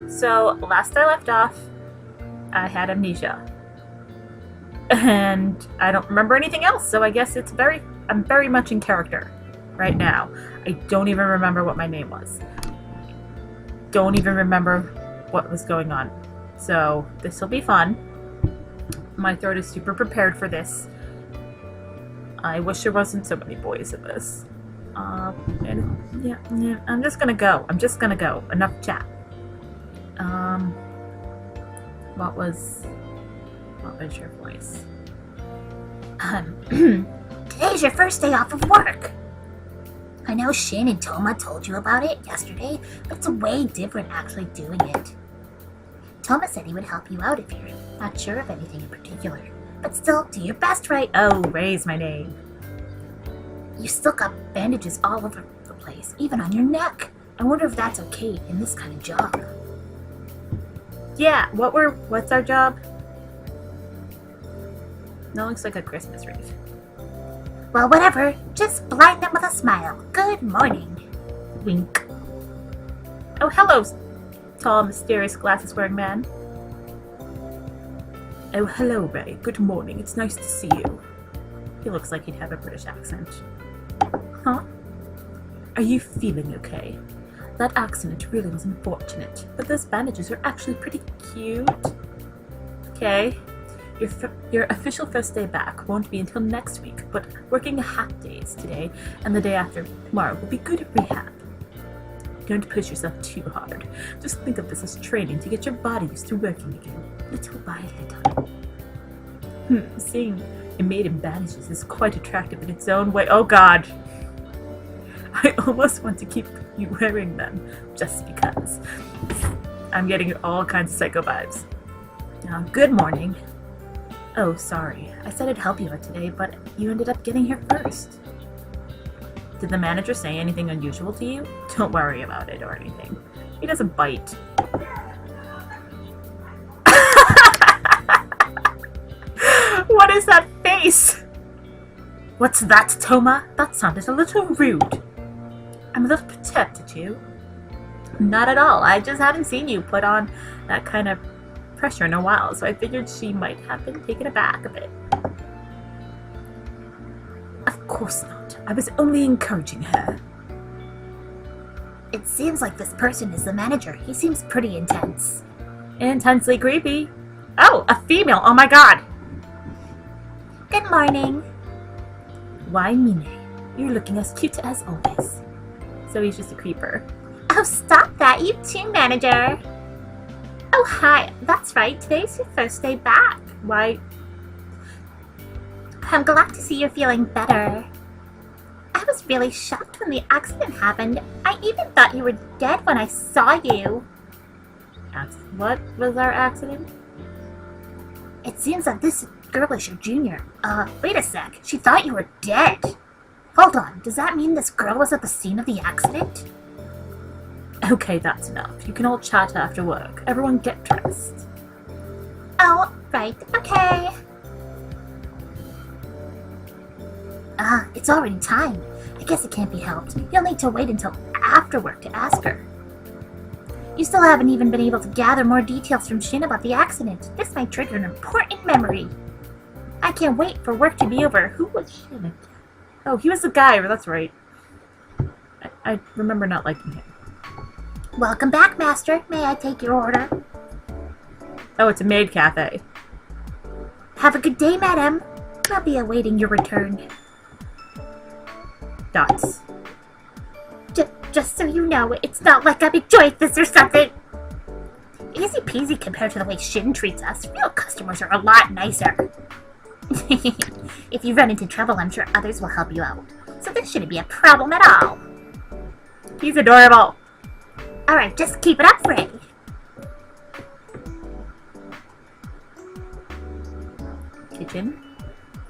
So, last I left off, I had amnesia. And I don't remember anything else, so I guess I'm very much in character right now. I don't even remember what my name was. Don't even remember what was going on. So, this will be fun. My throat is super prepared for this. I wish there wasn't so many boys in this. Yeah, I'm just gonna go. Enough chat. What was your voice? Today's your first day off of work. I know Shin and Toma told you about it yesterday, but it's way different actually doing it. Toma said he would help you out if you're not sure of anything in particular, but still do your best, right? Oh, Ray's my name. You still got bandages all over the place, even on your neck. I wonder if that's okay in this kind of job. Yeah, what's our job? That looks like a Christmas wreath. Well, whatever. Just blind them with a smile. Good morning. Wink. Oh, hello, tall, mysterious, glasses-wearing man. Oh, hello, Ray. Good morning. It's nice to see you. He looks like he'd have a British accent. Huh? Are you feeling okay? That accident really was unfortunate, but those bandages are actually pretty cute. Okay. Your official first day back won't be until next week, but working half days today and the day after tomorrow will be good rehab. Don't push yourself too hard. Just think of this as training to get your body used to working again, little by little. Seeing a maid in bandages is quite attractive in its own way. Oh god! I almost want to keep you wearing them, just because. I'm getting all kinds of psycho vibes. Good morning. Oh, sorry. I said I'd help you out today, but you ended up getting here first. Did the manager say anything unusual to you? Don't worry about it or anything. He doesn't bite. What is that face? What's that, Toma? That sounded a little rude. I'm a little perturbed at you. Not at all. I just hadn't seen you put on that kind of pressure in a while, so I figured she might have been taken aback a bit. Of course not. I was only encouraging her. It seems like this person is the manager. He seems pretty intense. Intensely creepy. Oh, a female. Oh my god. Good morning. Why, Mine? You're looking as cute as always. So he's just a creeper. Oh, stop that. You too, manager. Oh, hi. That's right. Today's your first day back. Why? I'm glad to see you're feeling better. I was really shocked when the accident happened. I even thought you were dead when I saw you. What was our accident? It seems that this girl is your junior. Wait a sec. She thought you were dead. Hold on. Does that mean this girl was at the scene of the accident? Okay, that's enough. You can all chat after work. Everyone get dressed. Oh, right. Okay. It's already time. I guess it can't be helped. You'll need to wait until after work to ask her. You still haven't even been able to gather more details from Shin about the accident. This might trigger an important memory. I can't wait for work to be over. Who was Shin? Oh, he was the guy. That's right. I remember not liking him. Welcome back, Master. May I take your order? Oh, it's a maid cafe. Have a good day, madam. I'll be awaiting your return. Dots. Just so you know, it's not like I'm enjoying this or something. Easy peasy compared to the way Shin treats us. Real customers are a lot nicer. If you run into trouble, I'm sure others will help you out. So this shouldn't be a problem at all. He's adorable. Alright, just keep it up, Ray. Kitchen.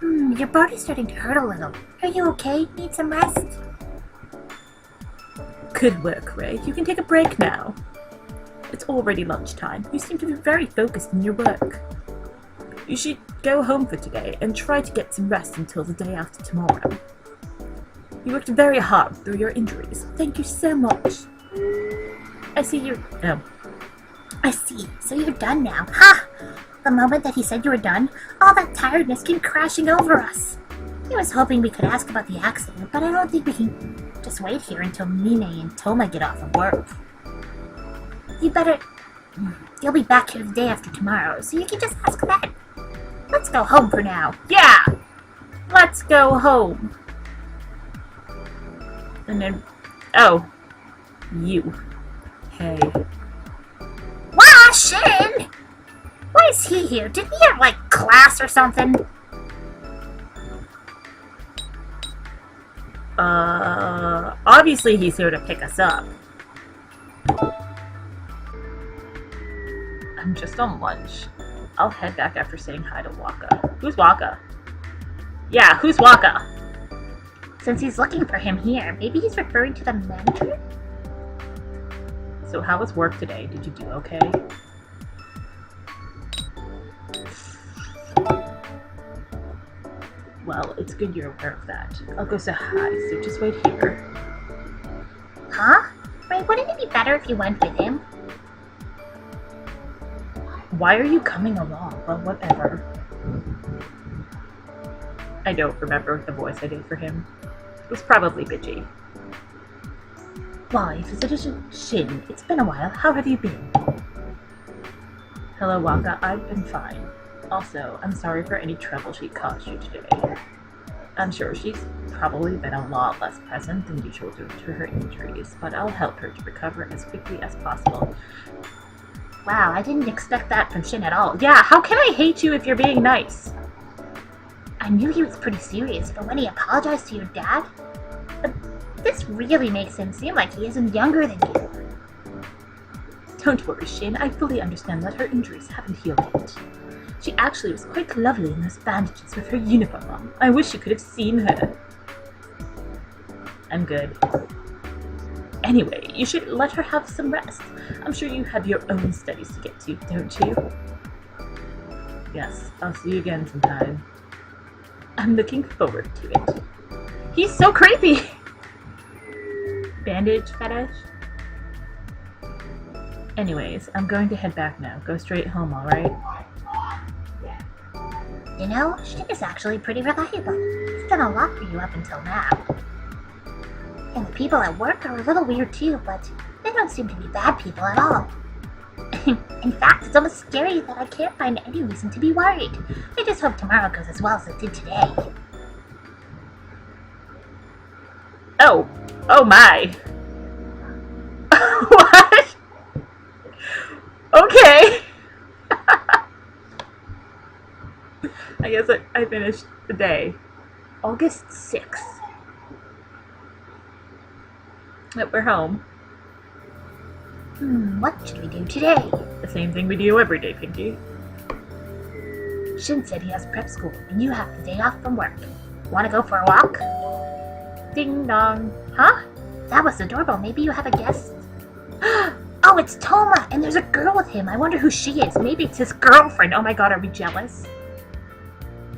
Your body's starting to hurt a little. Are you okay? Need some rest? Good work, Ray. You can take a break now. It's already lunchtime. You seem to be very focused in your work. You should go home for today and try to get some rest until the day after tomorrow. You worked very hard through your injuries. Thank you so much. I see you... Oh. I see. So you're done now. Ha! The moment that he said you were done, all that tiredness came crashing over us. I was hoping we could ask about the accident, but I don't think we can just wait here until Mine and Toma get off of work. You'll be back here the day after tomorrow, so you can just ask then. Let's go home for now. Yeah! Let's go home. And then... Oh. You. Hey. Wow, Shin! Why is he here? Did he have, class or something? Obviously he's here to pick us up. I'm just on lunch. I'll head back after saying hi to Waka. Who's Waka? Yeah, who's Waka? Since he's looking for him here, maybe he's referring to the mentor? So how was work today? Did you do okay? Well, it's good you're aware of that. I'll go say hi, so just wait here. Huh? Wait, wouldn't it be better if you went with him? Why are you coming along? Well, whatever. I don't remember the voice I did for him. It was probably bitchy. Why, Physician Shin, it's been a while. How have you been? Hello, Waka. I've been fine. Also, I'm sorry for any trouble she caused you today. I'm sure she's probably been a lot less present than usual due to her injuries, but I'll help her to recover as quickly as possible. Wow, I didn't expect that from Shin at all. Yeah, how can I hate you if you're being nice? I knew he was pretty serious, but when he apologized to your dad? But this really makes him seem like he isn't younger than you. Don't worry, Shin. I fully understand that her injuries haven't healed yet. She actually was quite lovely in those bandages with her uniform on. I wish you could have seen her. I'm good. Anyway, you should let her have some rest. I'm sure you have your own studies to get to, don't you? Yes, I'll see you again sometime. I'm looking forward to it. He's so creepy! Bandage fetish? Anyways, I'm going to head back now. Go straight home, alright? You know, Shin is actually pretty reliable. He's done a lot for you up until now. And the people at work are a little weird too, but they don't seem to be bad people at all. In fact, it's almost scary that I can't find any reason to be worried. I just hope tomorrow goes as well as it did today. Oh! Oh my! What? Okay! I guess I finished the day. August 6th. Yep, we're home. What should we do today? The same thing we do every day, Pinky. Shin said he has prep school, and you have the day off from work. Want to go for a walk? Ding dong. Huh? That was the doorbell. Maybe you have a guest? Oh, it's Toma, and there's a girl with him. I wonder who she is. Maybe it's his girlfriend. Oh my god, are we jealous?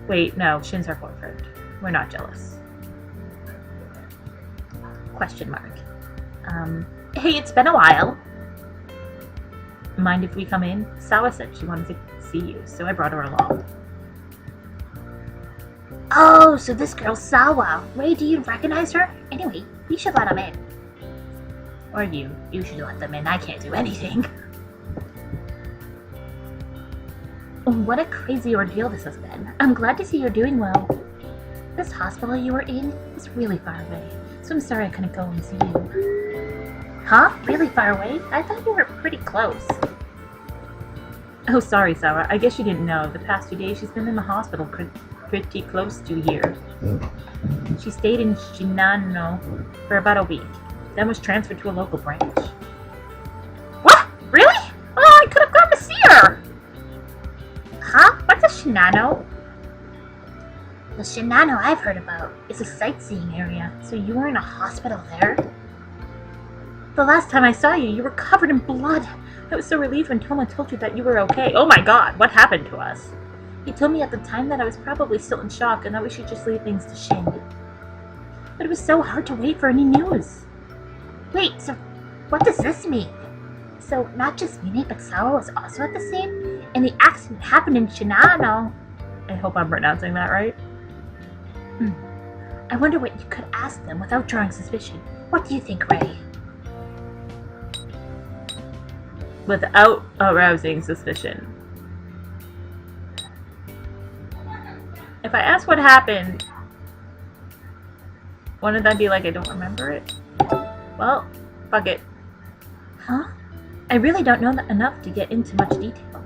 Wait, no, Shin's our boyfriend. We're not jealous. Question mark. Hey, it's been a while. Mind if we come in? Sawa said she wanted to see you, so I brought her along. Oh, so this girl's Sawa. Ray, do you recognize her? Anyway, we should let him in. Or you. You should let them in. I can't do anything. What a crazy ordeal this has been. I'm glad to see you're doing well. This hospital you were in is really far away, so I'm sorry I couldn't go and see you. Huh? Really far away? I thought you were pretty close. Oh, sorry, Sawa. I guess you didn't know. The past 2 days she's been in the hospital pretty close to here. She stayed in Shinano for about a week, then was transferred to a local branch. What? Really? Oh, I could have gone to see her! Huh? What's a Shinano? The Shinano I've heard about is a sightseeing area, so you were in a hospital there? The last time I saw you, you were covered in blood. I was so relieved when Toma told you that you were okay. Oh my god, what happened to us? He told me at the time that I was probably still in shock and that we should just leave things to Shin. But it was so hard to wait for any news. Wait, so what does this mean? So not just Mine, but Sawa was also at the scene? And the accident happened in Shinano. I hope I'm pronouncing that right. I wonder what you could ask them without drawing suspicion. What do you think, Ray? Without arousing suspicion. If I ask what happened, wouldn't that be like I don't remember it? Well, fuck it. Huh? I really don't know enough to get into much detail.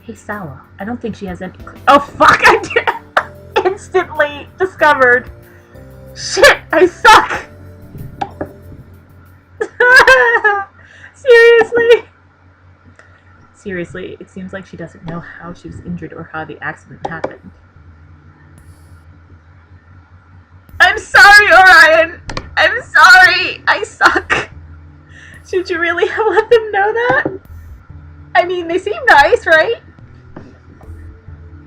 Hey, Sawa, I don't think she has any... Oh, fuck! I did... Instantly discovered. Shit, I suck! Seriously, it seems like she doesn't know how she was injured or how the accident happened. I'm sorry, Orion! I'm sorry! I suck! Should you really have let them know that? I mean, they seem nice, right?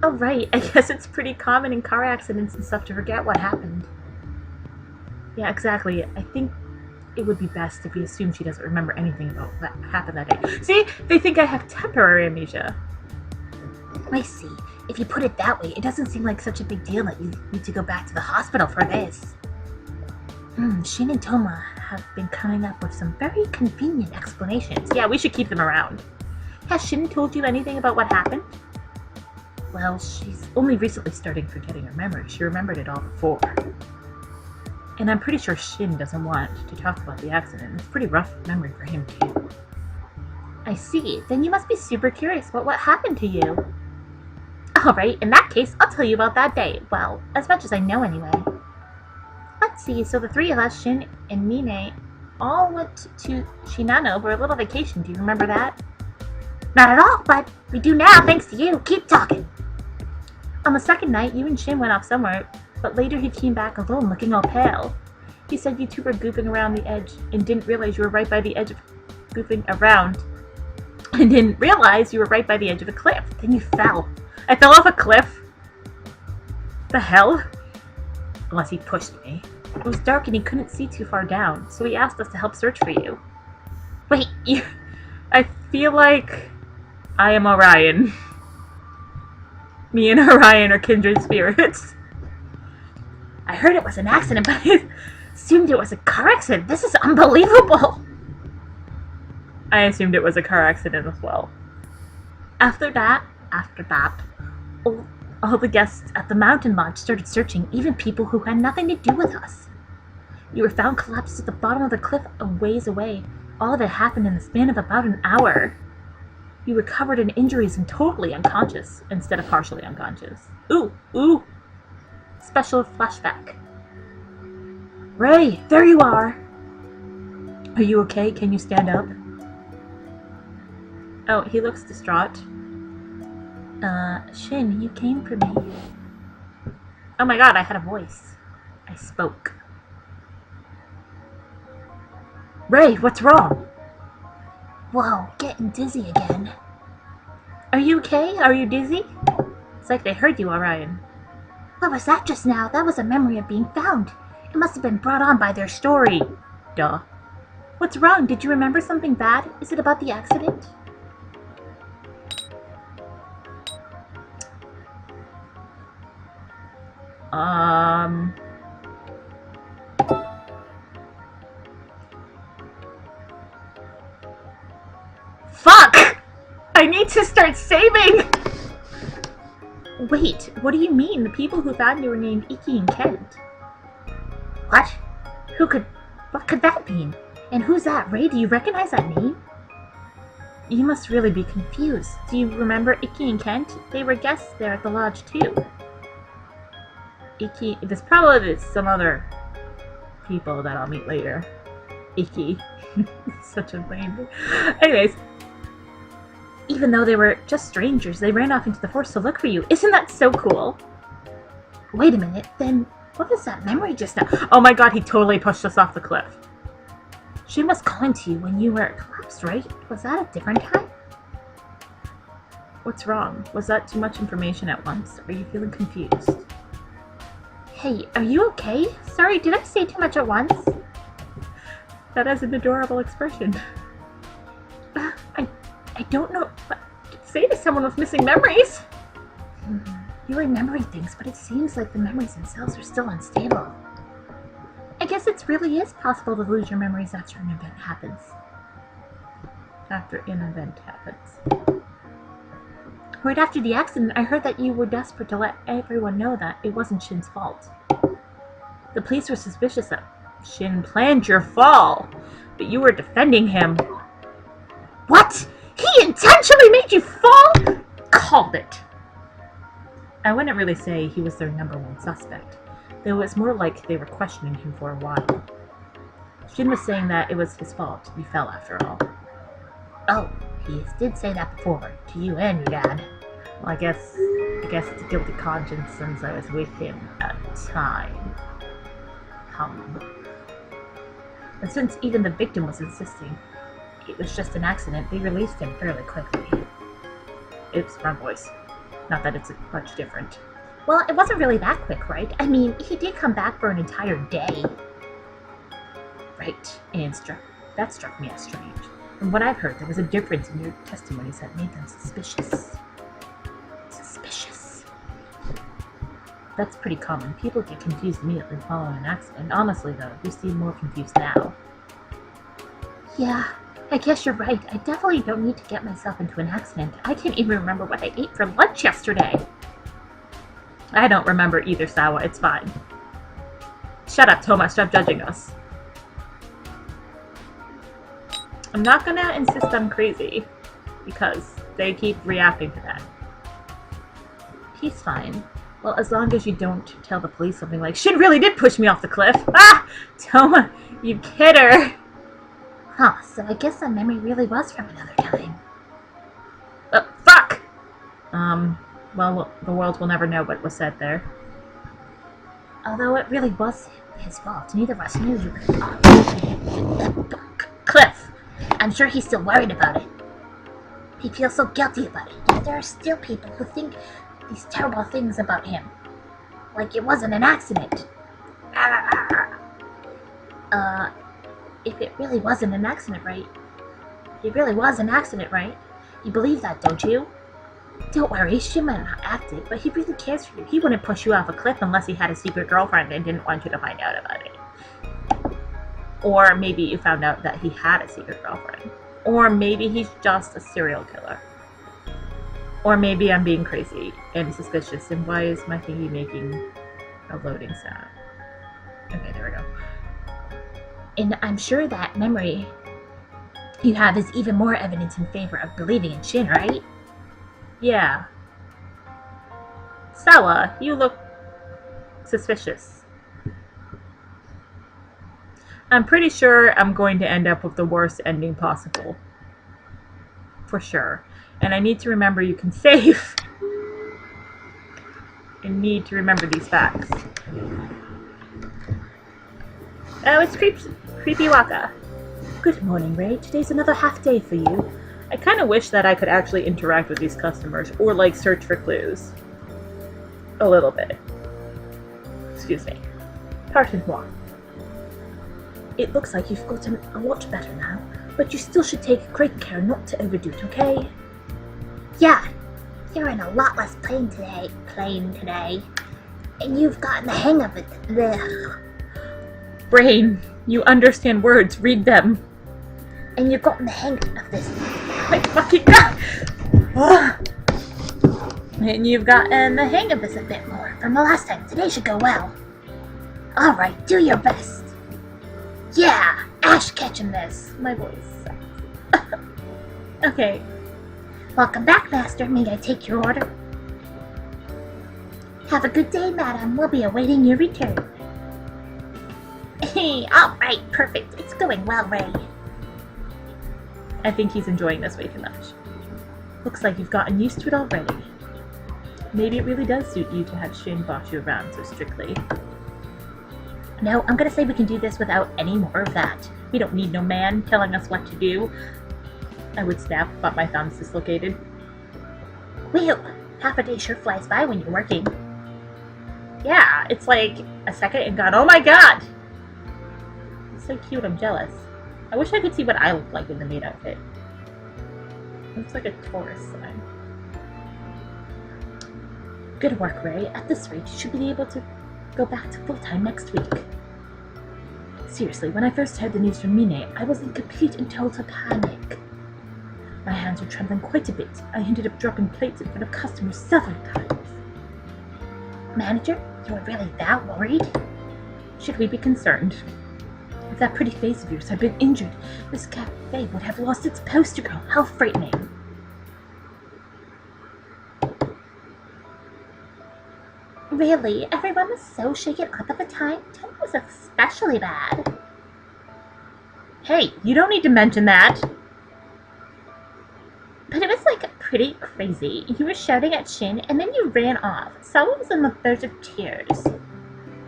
Oh, right. I guess it's pretty common in car accidents and stuff to forget what happened. Yeah, exactly. I think it would be best if we assume she doesn't remember anything about what happened that day. See? They think I have temporary amnesia. I see. If you put it that way, it doesn't seem like such a big deal that you need to go back to the hospital for this. Shin and Toma have been coming up with some very convenient explanations. Yeah, we should keep them around. Has Shin told you anything about what happened? Well, she's only recently starting forgetting her memory. She remembered it all before. And I'm pretty sure Shin doesn't want to talk about the accident. It's a pretty rough memory for him, too. I see. Then you must be super curious about what happened to you. Alright, in that case, I'll tell you about that day. Well, as much as I know anyway. Let's see, so the three of us, Shin and Mine, all went to Shinano for a little vacation. Do you remember that? Not at all, but we do now thanks to you. Keep talking. On the second night, you and Shin went off somewhere, but later he came back alone looking all pale. He said you two were goofing around the edge and didn't realize you were right by the edge of goofing around. And didn't realize you were right by the edge of a cliff. Then you fell. I fell off a cliff? The hell? Unless he pushed me. It was dark and he couldn't see too far down, so he asked us to help search for you. Wait, you... I feel like I am Orion. Me and Orion are kindred spirits. I heard it was an accident, but I assumed it was a car accident. This is unbelievable. I assumed it was a car accident as well. After that, all the guests at the mountain lodge started searching, even people who had nothing to do with us. You were found collapsed at the bottom of the cliff a ways away. All of it happened in the span of about an hour. You were covered in injuries and totally unconscious, instead of partially unconscious. Ooh. Special flashback. Ray, there you are! Are you okay? Can you stand up? Oh, he looks distraught. Shin, you came for me. Oh my god, I had a voice. I spoke. Ray, what's wrong? Whoa, getting dizzy again. Are you okay? Are you dizzy? It's like they heard you, Orion. What was that just now? That was a memory of being found. It must have been brought on by their story. Duh. What's wrong? Did you remember something bad? Is it about the accident? Fuck! I need to start saving! Wait, what do you mean? The people who found you were named Iki and Kent. What? What could that mean? And who's that? Ray, do you recognize that name? You must really be confused. Do you remember Iki and Kent? They were guests there at the lodge too. Iki, there's probably some other people that I'll meet later. Iki. Such a lame. Anyways. Even though they were just strangers, they ran off into the forest to look for you. Isn't that so cool? Wait a minute, then what was that memory just now? Oh my god, he totally pushed us off the cliff. She was calling to you when you were collapsed, right? Was that a different time? What's wrong? Was that too much information at once? Are you feeling confused? Hey, are you okay? Sorry, did I say too much at once? That has an adorable expression. don't know what to say to someone with missing memories. You're remembering things, but it seems like the memories themselves are still unstable. I guess it really is possible to lose your memories after an event happens. After an event happens. Right after the accident, I heard that you were desperate to let everyone know that it wasn't Shin's fault. The police were suspicious that Shin planned your fall, but you were defending him. What? He intentionally made you fall? Called it. I wouldn't really say he was their #1 suspect, though it's more like they were questioning him for a while. Shin was saying that it was his fault you fell after all. Oh, he did say that before, to you and your dad. Well, I guess it's a guilty conscience since I was with him at the time. And since even the victim was insisting it was just an accident, they released him fairly quickly. Oops, wrong voice. Not that it's much different. Well, it wasn't really that quick, right? I mean, he did come back for an entire day. Right, and that struck me as strange. From what I've heard, there was a difference in your testimonies that made them suspicious. Suspicious. That's pretty common. People get confused immediately following an accident. Honestly, though, you seem more confused now. Yeah, I guess you're right. I definitely don't need to get myself into an accident. I can't even remember what I ate for lunch yesterday. I don't remember either, Sawa. It's fine. Shut up, Toma. Stop judging us. I'm not gonna insist I'm crazy, because they keep reacting to that. He's fine. Well, as long as you don't tell the police something like, Shin really did push me off the cliff! Ah! Toma, you kidder! Huh, so I guess that memory really was from another time. Fuck! Well, the world will never know what was said there. Although it really was his fault, neither of us knew you could. Cliff! I'm sure he's still worried about it. He feels so guilty about it. Yet there are still people who think these terrible things about him. Like it wasn't an accident. If it really wasn't an accident, right? It really was an accident, right? You believe that, don't you? Don't worry, she might not act it, but he really cares for you. He wouldn't push you off a cliff unless he had a secret girlfriend and didn't want you to find out about it. Or maybe you found out that he had a secret girlfriend. Or maybe he's just a serial killer. Or maybe I'm being crazy and suspicious, and why is my thingy making a loading sound? Okay, there we go. And I'm sure that memory you have is even more evidence in favor of believing in Shin, right? Yeah. Sawa, you look suspicious. I'm pretty sure I'm going to end up with the worst ending possible. For sure. And I need to remember you can save. I need to remember these facts. Oh, it's Creepy Waka. Good morning, Ray. Today's another half day for you. I kind of wish that I could actually interact with these customers or, like, search for clues. A little bit. Excuse me. Pardon-moi. It looks like you've gotten a lot better now, but you still should take great care not to overdo it, okay? Yeah, you're in a lot less pain today, and you've gotten the hang of it. Ugh. Brain, you understand words, read them. And you've gotten the hang of this. My fucking god! And you've gotten the hang of this a bit more from the last time. Today should go well. Alright, do your best. Yeah, Ash catching this. My voice sucks. Okay. Welcome back, Master. May I take your order? Have a good day, madam. We'll be awaiting your return. Hey, alright, perfect. It's going well, Ray. I think he's enjoying this way too much. Looks like you've gotten used to it already. Maybe it really does suit you to have Shin boss you around so strictly. No, I'm gonna say we can do this without any more of that. We don't need no man telling us what to do. I would snap, but my thumb's dislocated. Whew, half a day sure flies by when you're working. Yeah, it's like a second and gone, oh my god! It's so cute, I'm jealous. I wish I could see what I look like in the maid outfit. Looks like a Taurus sign. Good work, Ray. At this rate, you should be able to go back to full-time next week. Seriously, when I first heard the news from Mine, I was in complete and total panic. My hands were trembling quite a bit. I ended up dropping plates in front of customers several times. Manager, you were really that worried? Should we be concerned? If that pretty face of yours had been injured, this cafe would have lost its poster girl. How frightening. Really? Everyone was so shaken up at the time? Tony was especially bad. Hey, you don't need to mention that. But it was like pretty crazy. You were shouting at Shin and then you ran off. Sawa was on the verge of tears.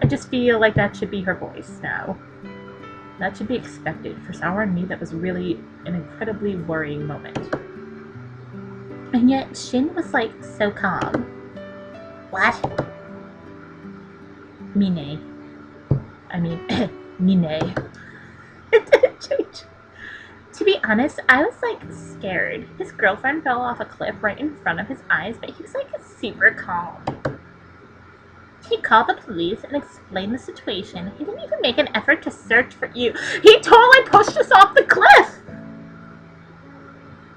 I just feel like that should be her voice now. That should be expected. For Sour and me, that was really an incredibly worrying moment. And yet Shin was like so calm. What? Mine. Mine. It didn't change. To be honest, I was like scared. His girlfriend fell off a cliff right in front of his eyes, but he was like super calm. He called the police and explained the situation. He didn't even make an effort to search for you. He totally pushed us off the cliff!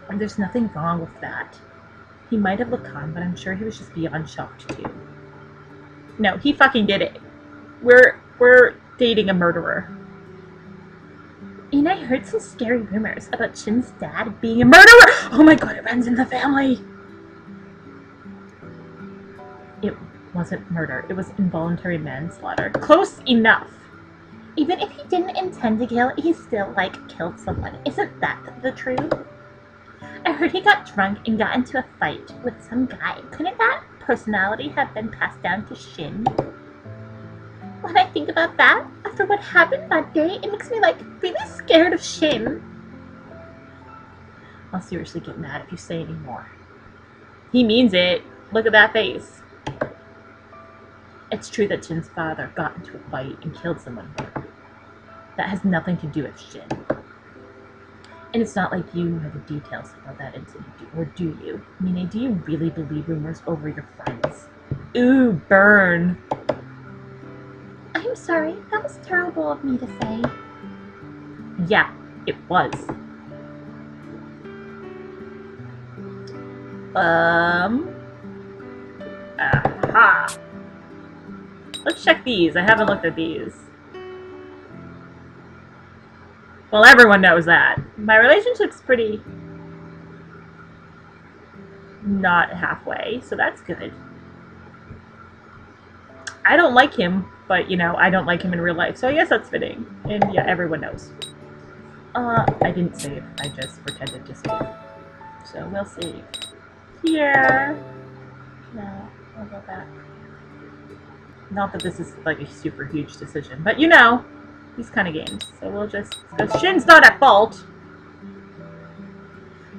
And there's nothing wrong with that. He might have looked calm, but I'm sure he was just beyond shocked too. No, he fucking did it. We're dating a murderer. And I heard some scary rumors about Shin's dad being a murderer! Oh my god, it runs in the family! It wasn't murder. It was involuntary manslaughter. Close enough. Even if he didn't intend to kill, he still, killed someone. Isn't that the truth? I heard he got drunk and got into a fight with some guy. Couldn't that personality have been passed down to Shin? When I think about that, after what happened that day, it makes me, really scared of Shin. I'll seriously get mad if you say any more. He means it. Look at that face. It's true that Shin's father got into a fight and killed someone here. That has nothing to do with Shin. And it's not like you know the details about that incident, or do you? Mine, do you really believe rumors over your friends? Ooh, burn. I'm sorry, that was terrible of me to say. Yeah, it was. Aha! Let's check these. I haven't looked at these. Well, everyone knows that. My relationship's pretty not halfway, so that's good. I don't like him, but, I don't like him in real life, so I guess that's fitting. And yeah, everyone knows. I didn't save. I just pretended to save. So we'll see. Here. No, I'll go back. Not that this is, a super huge decision, but these kind of games. So we'll just... So Shin's not at fault!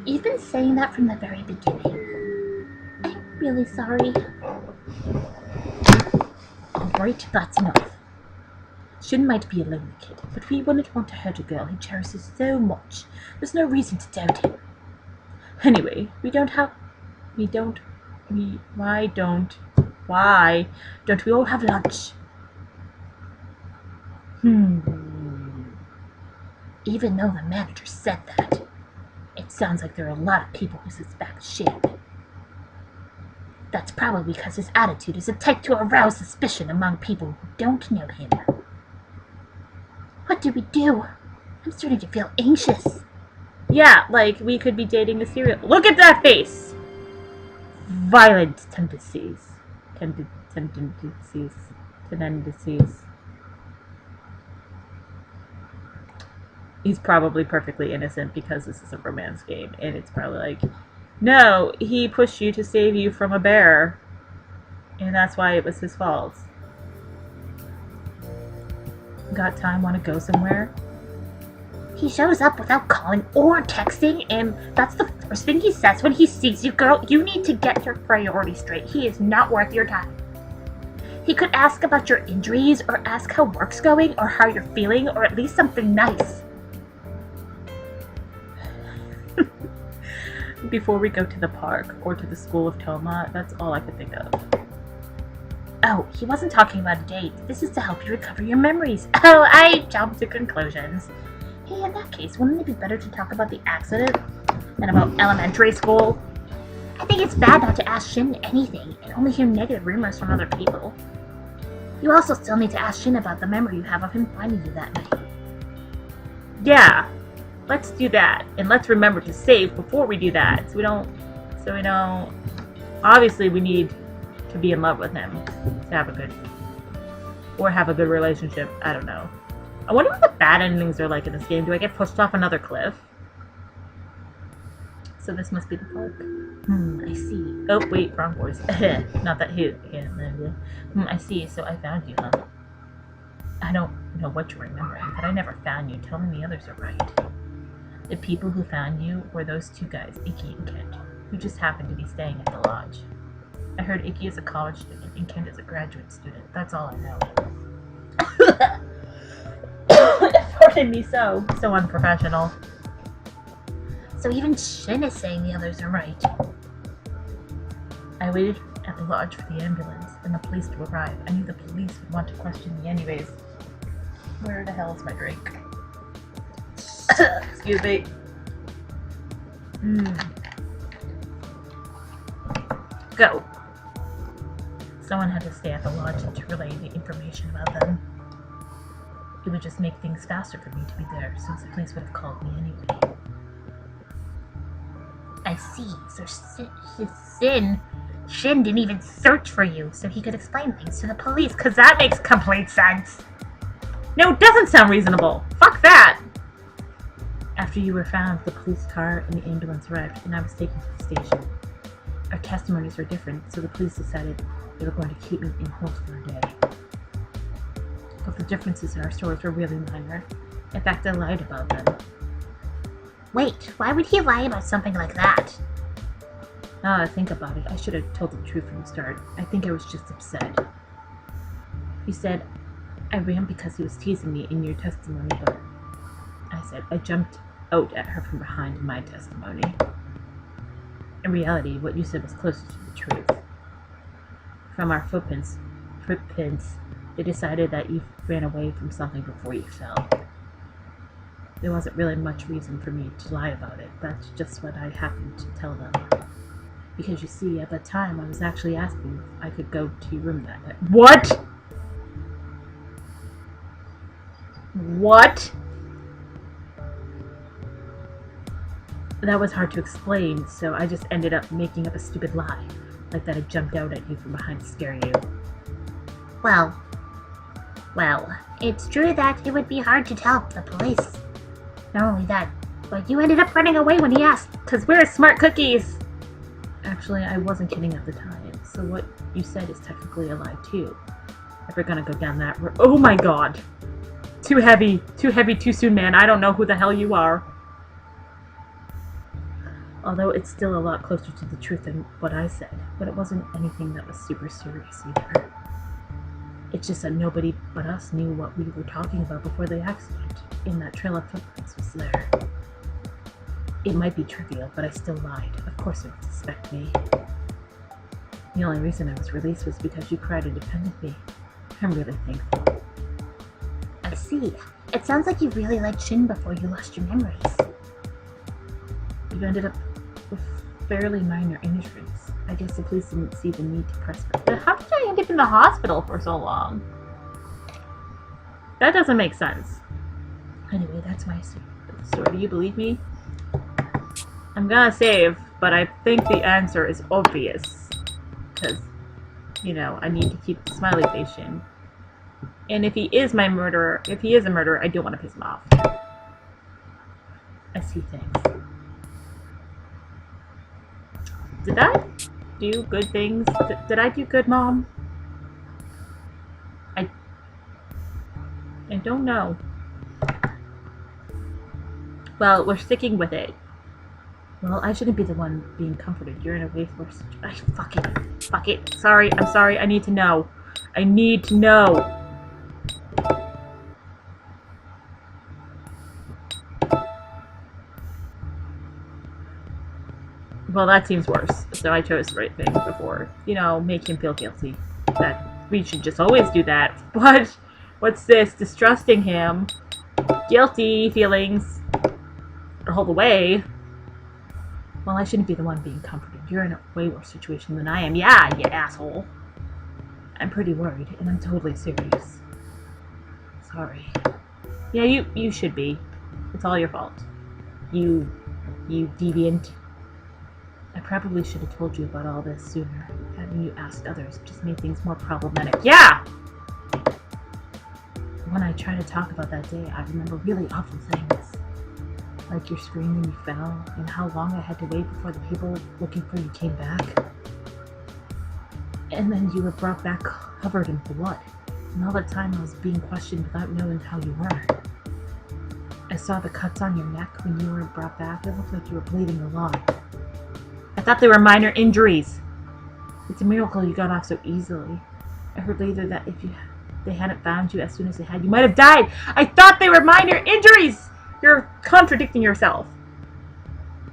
You've been saying that from the very beginning. I'm really sorry. Alright, that's enough. Shin might be a lonely kid, but we wouldn't want to hurt a girl he cherishes so much. There's no reason to doubt him. Anyway, why don't we all have lunch? Even though the manager said that, it sounds like there are a lot of people who suspect Shin. That's probably because his attitude is a type to arouse suspicion among people who don't know him. What do we do? I'm starting to feel anxious. Yeah, we could be dating a serial... Look at that face! Violent tendencies. Tendencies. He's probably perfectly innocent because this is a romance game, and it's probably no, he pushed you to save you from a bear, and that's why it was his fault. Got time? Want to go somewhere? He shows up without calling or texting, and that's the first thing he says when he sees you. Girl, you need to get your priorities straight. He is not worth your time. He could ask about your injuries, or ask how work's going, or how you're feeling, or at least something nice. before we go to the park or to the school of Toma. That's all I could think of. Oh, he wasn't talking about a date. This is to help you recover your memories. Oh, I jumped to conclusions. Hey, in that case, wouldn't it be better to talk about the accident than about elementary school? I think it's bad not to ask Shin anything and only hear negative rumors from other people. You also still need to ask Shin about the memory you have of him finding you that night. Yeah, let's do that, and let's remember to save before we do that, so we don't. Obviously, we need to be in love with him to have a good relationship. I don't know. I wonder what the bad endings are like in this game. Do I get pushed off another cliff? So this must be the park. I see. Oh wait, wrong voice. Not that he. I see. So I found you, huh? I don't know what you're remembering, but I never found you. Tell me the others are right. The people who found you were those two guys, Icky and Kent, who just happened to be staying at the lodge. I heard Icky is a college student and Kent is a graduate student. That's all I know. Pardon me, so unprofessional. So even Shin is saying the others are right. I waited at the lodge for the ambulance and the police to arrive. I knew the police would want to question me anyways. Where the hell is my drink? Excuse me. Go. Someone had to stay at the lodge to relay the information about them. It would just make things faster for me to be there, since the police would have called me anyway. I see. So Shin didn't even search for you, so he could explain things to the police, because that makes complete sense. No, it doesn't sound reasonable. Fuck that! After you were found, the police car and the ambulance arrived, and I was taken to the station. Our testimonies were different, so the police decided they were going to keep me in hold for a day. But the differences in our stories were really minor. In fact, I lied about them. Wait, why would he lie about something like that? Now that I think about it, I should have told the truth from the start. I think I was just upset. You said I ran because he was teasing me in your testimony, but I said I jumped out at her from behind in my testimony. In reality, what you said was closer to the truth. From our footprints, they decided that you ran away from something before you fell. There wasn't really much reason for me to lie about it. That's just what I happened to tell them. Because you see, at that time, I was actually asking if I could go to your room that night. What? What? That was hard to explain, so I just ended up making up a stupid lie. Like that I jumped out at you from behind to scare you. Well, it's true that it would be hard to tell the police. Not only that, but you ended up running away when he asked, 'cause we're smart cookies! Actually, I wasn't kidding at the time, so what you said is technically a lie too. If we're gonna go down that road. Oh my god! Too heavy, too soon, man. I don't know who the hell you are. Although it's still a lot closer to the truth than what I said, but it wasn't anything that was super serious either. It's just that nobody but us knew what we were talking about before the accident, and that trail of footprints was there. It might be trivial, but I still lied. Of course they would suspect me. The only reason I was released was because you cried and defended me. I'm really thankful. I see. It sounds like you really liked Shin before you lost your memories. You ended up with fairly minor injuries. I guess the police didn't see the need to press me. But how did I end up in the hospital for so long? That doesn't make sense. Anyway, that's my story. Do you believe me? I'm gonna save, but I think the answer is obvious. Because, I need to keep the smiley face in. And if he is a murderer, I don't want to piss him off. I see things. Did I do good things? Did I do good, Mom? I don't know. Well, we're sticking with it. Well, I shouldn't be the one being comforted. You're in a way force. Fuck it. I'm sorry. I need to know. Well, that seems worse. So I chose the right thing before. You know, make him feel guilty. That we should just always do that. But what's this? Distrusting him. Guilty feelings. All the way. Well, I shouldn't be the one being comforted. You're in a way worse situation than I am. Yeah, you asshole. I'm pretty worried, and I'm totally serious. Sorry. Yeah, you should be. It's all your fault. You deviant. I probably should have told you about all this sooner. Having you ask others just made things more problematic. Yeah! When I try to talk about that day, I remember really awful things. Like your scream when you fell, and how long I had to wait before the people looking for you came back. And then you were brought back covered in blood. And all the time I was being questioned without knowing how you were. I saw the cuts on your neck when you were brought back. It looked like you were bleeding a lot. I thought they were minor injuries. It's a miracle you got off so easily. I heard later that if they hadn't found you as soon as they had, you might have died. I thought they were minor injuries! You're contradicting yourself.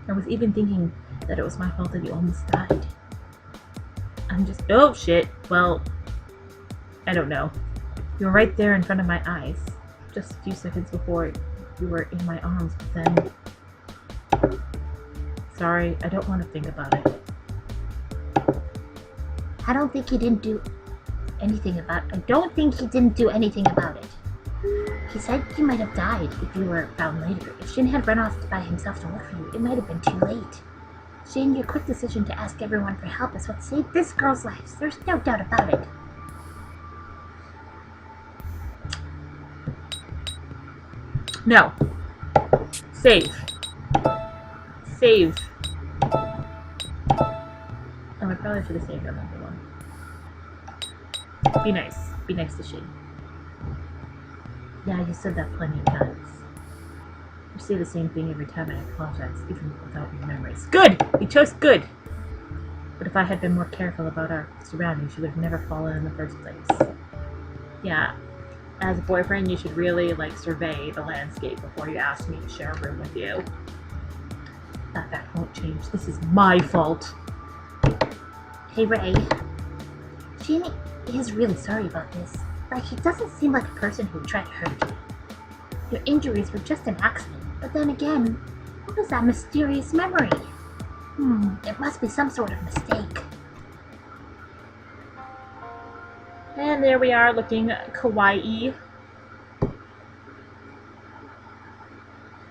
I was even thinking that it was my fault that you almost died. I'm just... Oh, shit. Well, I don't know. You were right there in front of my eyes. Just a few seconds before you were in my arms, but then... Sorry, I don't want to think about it. I don't think he didn't do anything about it. He said you might have died if you were found later. If Shin had run off by himself to look for you, it might have been too late. Shin, your quick decision to ask everyone for help is what saved this girl's life. There's no doubt about it. No. Save. Save. Oh, I probably should have saved another one. Be nice. Be nice to Shin. Yeah, you said that plenty of times. You say the same thing every time I apologize, even without your memories. Good! We chose good! But if I had been more careful about our surroundings, you would have never fallen in the first place. Yeah, as a boyfriend, you should really, survey the landscape before you ask me to share a room with you. That won't change. This is my fault. Hey, Ray. Shin is really sorry about this. He doesn't seem like a person who would try to hurt you. Your injuries were just an accident, but then again, what was that mysterious memory? It must be some sort of mistake. And there we are, looking kawaii.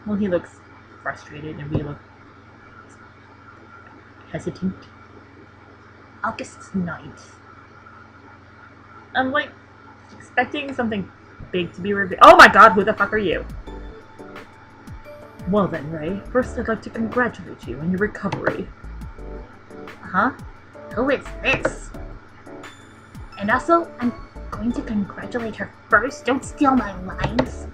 Well, he looks frustrated, and we look hesitant. August 9th. I'm, expecting something big to be revealed. Oh my god, who the fuck are you? Well then, Ray, first I'd like to congratulate you on your recovery. Huh? Who is this? And also, I'm going to congratulate her first. Don't steal my lines.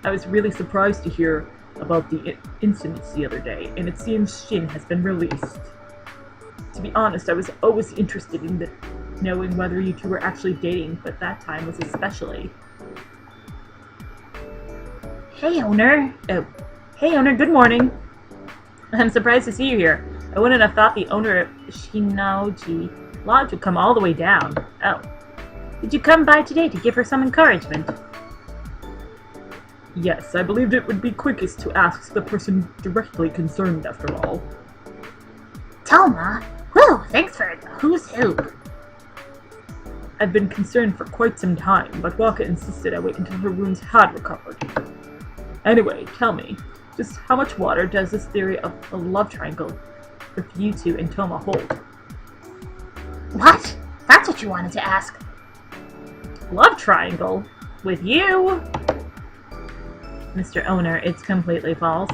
I was really surprised to hear about the incidents the other day, and it seems Shin has been released. To be honest, I was always interested in knowing whether you two were actually dating, but that time was especially. Hey, owner. Oh. Hey, owner, good morning. I'm surprised to see you here. I wouldn't have thought the owner of Shinoji Lodge would come all the way down. Oh. Did you come by today to give her some encouragement? Yes, I believed it would be quickest to ask the person directly concerned after all. Toma! Whew, thanks for the who's who. I've been concerned for quite some time, but Waka insisted I wait until her wounds had recovered. Anyway, tell me, just how much water does this theory of a love triangle with you two and Toma hold? What? That's what you wanted to ask. Love triangle? With you? Mr. Owner, it's completely false.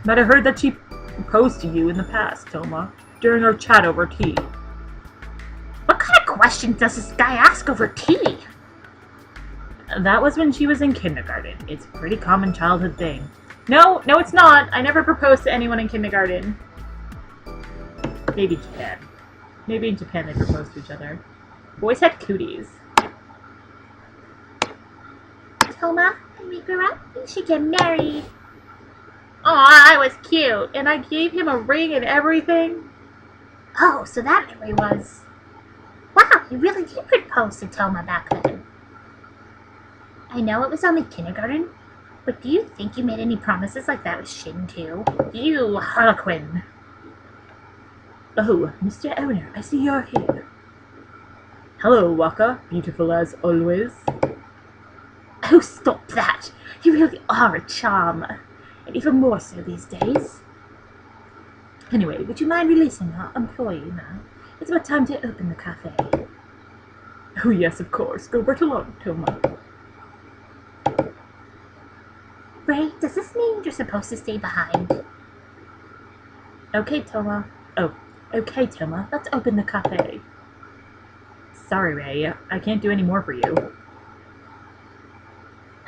But I heard that she proposed to you in the past, Toma, during our chat over tea. What kind of questions does this guy ask over tea? That was when she was in kindergarten. It's a pretty common childhood thing. No, it's not. I never proposed to anyone in kindergarten. Maybe Japan. Maybe in Japan they proposed to each other. Boys had cooties. Toma, when we grow up, we should get married. I was cute, and I gave him a ring and everything. Oh, so that memory was... Wow, you really did propose to Toma back then. I know it was only kindergarten, but do you think you made any promises like that with Shin too? You harlequin. Oh, Mr. Owner, I see you're here. Hello, Waka, beautiful as always. Oh, stop that! You really are a charm, and even more so these days. Anyway, would you mind releasing our employee now? It's about time to open the cafe. Oh yes, of course. Go right along, Toma. Ray, does this mean you're supposed to stay behind? Okay, Toma. Okay, Toma. Let's open the cafe. Sorry, Ray. I can't do any more for you.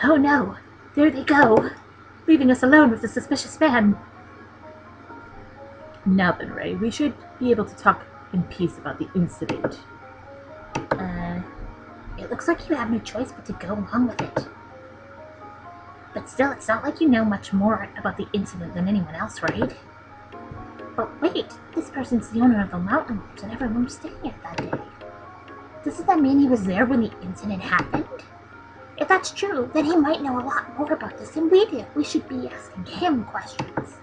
Oh no! There they go! Leaving us alone with the suspicious man! Now then, Ray, we should be able to talk in peace about the incident. It looks like you have no choice but to go along with it. But still, it's not like you know much more about the incident than anyone else, right? But wait, this person's the owner of the mountain and everyone was staying here that day. Doesn't that mean he was there when the incident happened? If that's true, then he might know a lot more about this than we do. We should be asking him questions.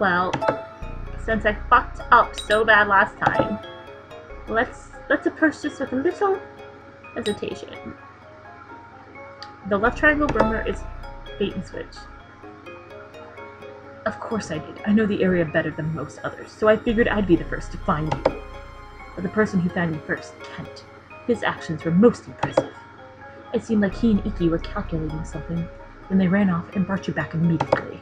Well, since I fucked up so bad last time, let's approach this with a little hesitation. The left triangle rumor is bait and switch. Of course I did. I know the area better than most others, so I figured I'd be the first to find you. But the person who found me first, Kent, his actions were most impressive. It seemed like he and Iki were calculating something, then they ran off and brought you back immediately.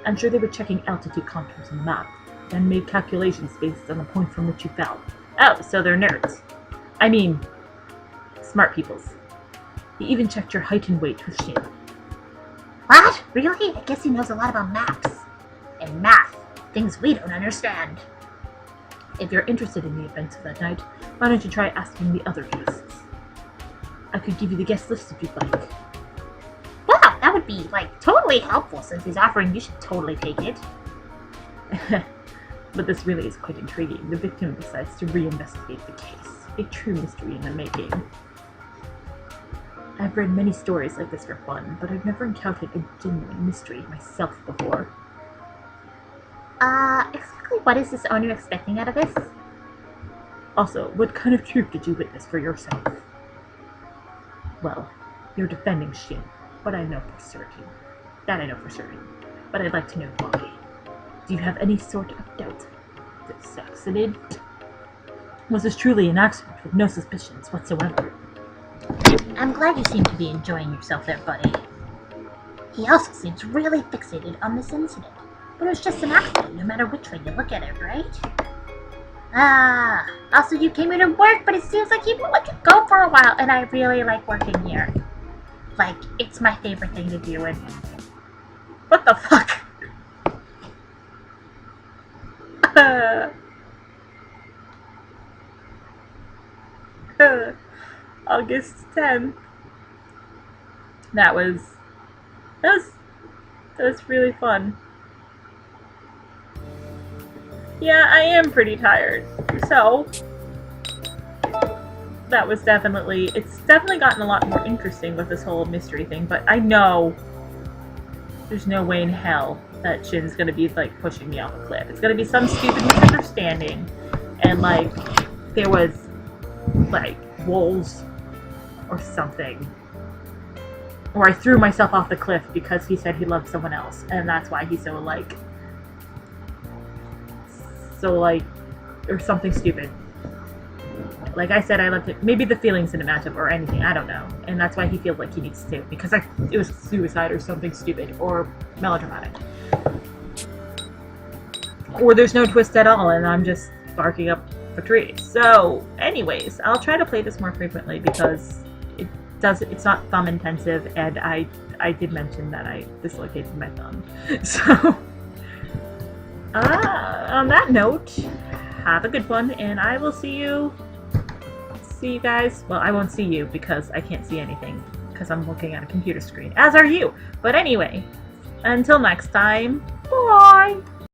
I'm sure they were checking altitude contours on the map, then made calculations based on the point from which you fell. Oh, so they're nerds. I mean, smart peoples. He even checked your height and weight with Shin. What? Really? I guess he knows a lot about maps. And math. Things we don't understand. If you're interested in the events of that night, why don't you try asking the other guests? I could give you the guest list if you'd like. Wow, that would be, totally helpful since he's offering you should totally take it. But this really is quite intriguing. The victim decides to reinvestigate the case. A true mystery in the making. I've read many stories like this for fun, but I've never encountered a genuine mystery myself before. Exactly what is this owner expecting out of this? Also, what kind of truth did you witness for yourself? Well, you're defending Shin, but I know for certain. That I know for certain. But I'd like to know why. Do you have any sort of doubt? This accident? Was this truly an accident with no suspicions whatsoever? I'm glad you seem to be enjoying yourself there, buddy. He also seems really fixated on this incident. But it was just an accident, no matter which way you look at it, right? Also you came here to work, but it seems like you've been letting go for a while, and I really like working here. It's my favorite thing to do, and... What the fuck? August 10th. That was really fun. Yeah, I am pretty tired. So it's definitely gotten a lot more interesting with this whole mystery thing, but I know there's no way in hell that Shin's gonna be pushing me off a cliff. It's gonna be some stupid misunderstanding, and there was wolves or something. Or I threw myself off the cliff because he said he loved someone else, and that's why he's so or something stupid. Like I said, I loved it. Maybe the feelings didn't match up or anything, I don't know. And that's why he feels like he needs to stay with me, because it was suicide or something stupid or melodramatic. Or there's no twist at all, and I'm just barking up a tree. So, anyways, I'll try to play this more frequently because it's not thumb intensive, and I did mention that I dislocated my thumb. So, on that note, have a good one, and I will see you guys. Well, I won't see you because I can't see anything because I'm looking at a computer screen, as are you. But anyway, until next time, bye!